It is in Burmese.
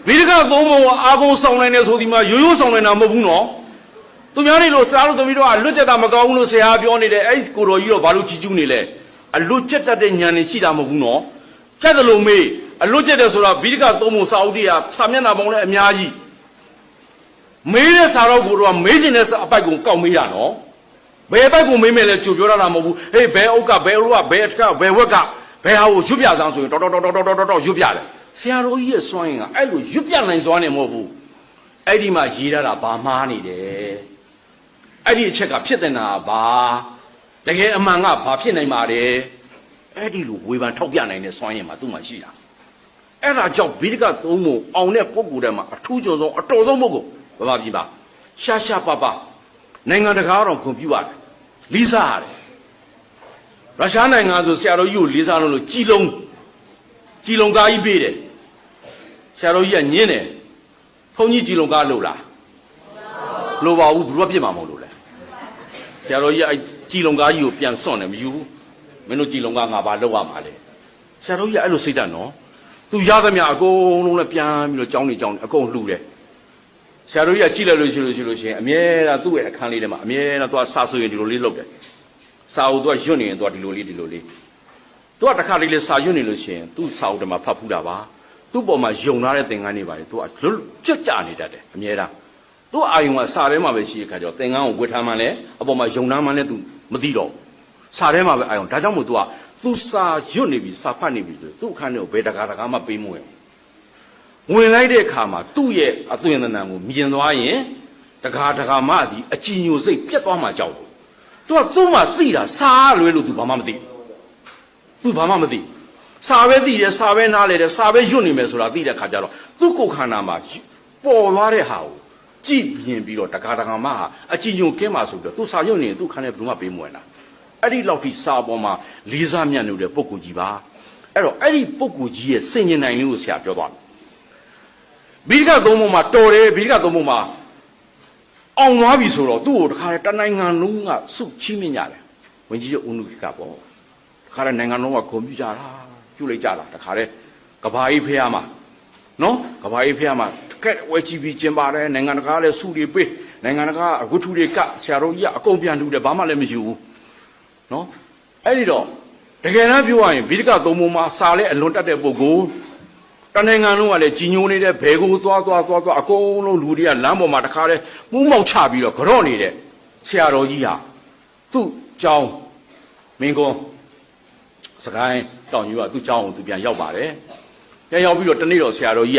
ဗိဓကသုံးပုံအာကုံဆောင်နိုင်တယ်ဆိုဒီမှာရိုးရိုးဆောင်နိုင်တာမဟုတ်ဘူးနော်သူများနေလို့စားလို့သမီးတို့ကလွတ်ကျက်တာမကောင်းဘူးလို့ဆရာပြောနေတယ်အဲ့ကိုတော်ကြီးတော့ဘာလို့ချီကျူးနေလဲအလွတ်ကျက်တတ်တဲ့ဉာဏ်နဲ့ရှိတာမဟုတ်ဘူးနော်ကျက်တယ်လို့မေးအလွတ်ကျက်တယ်ဆိုတာဗိဓကသုံးပုံစာအုပ်တွေကစာမျက်နှာပေါင်းလည်းအများကြီးမေးတဲ့စာတော့ကိုတော့မေးခြင်းတဲ့အပိုက်ကိုကောက်မေးတာနော်ဘယ်အပိုက်ကိုမေးမယ်လဲကြိုပြောတာမဟုတ်ဘူးဟေးဘယ်အုပ်ကဘယ်အုပ်ကဘယ်အထက်ကဘယ်ဝက်ကဘယ်ဟာကိုရွတ်ပြသန်းဆိုရင်တော်ရွတ်ပြတယ်ဆရာတော်ကြီးရဲ့စွမ်းရင်ကအဲ့လိုရွတ်ပြနိုင်စွမ်းနေမဟုတ်ဘူးအဲ့ဒီမှာရေးရတာဗာမှားနေတယ်အဲ့ဒီအချက်ကဖြစ်တဲ့နာဘာတကယ်အမှန်ကဘာဖြစ်နိုင်ပါတယ်အဲ့ဒီလိုဝေဖန်ထောက်ပြနိုင်တဲ့စွမ်းရင်မှာသူ့မှာရှိတာအဲ့ဒါကြောင့်ဗိဓကသုံးပုံအောင်တဲ့ပုဂ္ဂိုလ်တွေမှာအထူးကျော်ဆုံးအတော်ဆုံးပုဂ္ဂိုလ်ဗမာပြည်ပါရှာပပနိုင်ငံတကာတော့ကွန်ပျူတာလေးစားရတယ်ရုရှားနိုင်ငံဆိုဆရာတော်ကြီးကိုလေးစားလို့ကြည်လုံးကားကြီးပေးတယ်ဆရာတော်ကြီးကညင်းတယ်ဘုန်းကြီးကြည်လုံးကားလို့လားလို့ပါဘူးဘယ်သူကပြစ်မှာမဟုတ်လို့လဲဆရာတော်ကြီးကကြည်လုံးကားကြီးကိုပြန်စွန့်တယ်မယူဘူးမင်းတို့ကြည်လုံးကားငါဘာလုပ်ရမှာလဲဆရာတော်ကြီးကအဲ့လိုစိတ်ဓာတ်နော်သူရသမျှအကုန်လုံးလည်းပြန်ပြီးတော့ကြောင်းနေအကုန်လှူတယ်ဆရာတော်ကြီးကကြည့်လိုက်လို့ရှိရင်အမြဲတမ်းသူ့ရဲ့အခန်းလေးထဲမှာအမြဲတမ်းသူကစာဆိုရင်ဒီလိုလေးလုပ်တယ်စာအုပ်သူကရွတ်နေရင်သူကဒီလိုလေးသူကတစ်ခါတည်းလေးစာရွတ်နေလို့ရှိရင်သူ့စာအုပ်ထဲမှာဖတ်ဖူးတာပါသူ့ပေါ်မှာယုံထားတဲ့သင်္ကန်းတွေပါလေသူကကြွကြနေတတ်တယ်အမြဲတမ်းသူ့အာယုံကစာထဲမှာပဲရှိတဲ့ခါကျတော့သင်္ကန်းကိုဝတ်ထားမှလည်းအပေါ်မှာယုံထားမှလည်းသူမသိတော့စာထဲမှာပဲအာယုံဒါကြောင့်မို့သူကသူစာရွတ်နေပြီစာဖတ်နေပြီဆိုသူ့အခန်းထဲကိုဘယ်တကာမှပေးမဝင်လိုက်တဲ့အခါမှာသူ့ရဲ့အသွင်သဏ္ဍာန်ကိုမြင်သွားရင်တကာမှသည်အကြည်ညိုစိတ်ပြတ်သွားမှကြောက်တယ်သူကသူ့မှာသိတာစာလွဲလို့သူဘာမှမသိစာပဲသိတယ်စာပဲနားလေတယ်စာပဲရွတ်နေမယ်ဆိုတာသိတဲ့ခါကျတော့သူ့ကိုယ်ခန္ဓာမှာပေါ်သွားတဲ့ဟာကိုကြည့်ရင်ပြီးတော့တကာမှအကြည်ညိုကင်းမှဆိုပြီးတော့သူစာရွတ်နေရင်သူ့ခန္ဓာဘယ်သူမှပေးမဝင်တာအဲ့ဒီလောက်ထိစာပေါ်မှာလေးစားမြတ်နေတဲ့ပုဂ္ဂိုလ်ကြီးပါအဲ့တော့အဲ့ဒီပုဂ္ဂိုလ်ကြီးရဲ့စင်ញင်နိုင်လေးကိုဆရာပြောသွားတယ်ဗိဓကသုံးပုံမှာတော်တယ်ဗိဓကသုံးပုံမှာအောင်သွားပြီဆိုတော့သူ့ကိုတခါတနိုင်ငံလုံးကစုချီးမြှင့်ကြတယ်ဝင်ကြီးဦးနုခေကပေါ့တခါတနိုင်ငံလုံးကဂုဏ်ပြုကြတာပြုလိုက်ကြတာတခါတည်းကဘာအေးဖះမှာနော်ကဘာအေးဖះမှာကဲဝဲချီပြီးကျင်းပါတယ်နိုင်ငံတကာလည်းစုတွေပေးနိုင်ငံတကာဝတ္ထုတွေကဆရာတော်ကြီးကအကုန်ပြန်လှူတယ်ဘာမှလည်းမရှိဘူးနော်အဲ့ဒီတော့တကယ်တမ်းပြောရရင်ဗိဓကသုံးပုံမှာစာလဲအလွန်တတ်တဲ့ပုဂ္ဂိုလ်တနိုင်ငံလုံးကလည်းကြီးညိုနေတဲ့ဘဲကိုသွားအကုန်လုံးလူတွေကလမ်းပေါ်မှာတခါတည်းမှုမောက်ချပြီးတော့ကြော့နေတဲ့ဆရာတော်ကြီးဟာသူ့ကျောင်းမင်းကုန်းစကိုင်းတောင်ကြီးကသူ့ကျောင်းကိုသူပြန်ရောက်ပါတယ်ပြန်ရောက်ပြီးတော့တနေ့တော့ဆရာတော်ကြီးက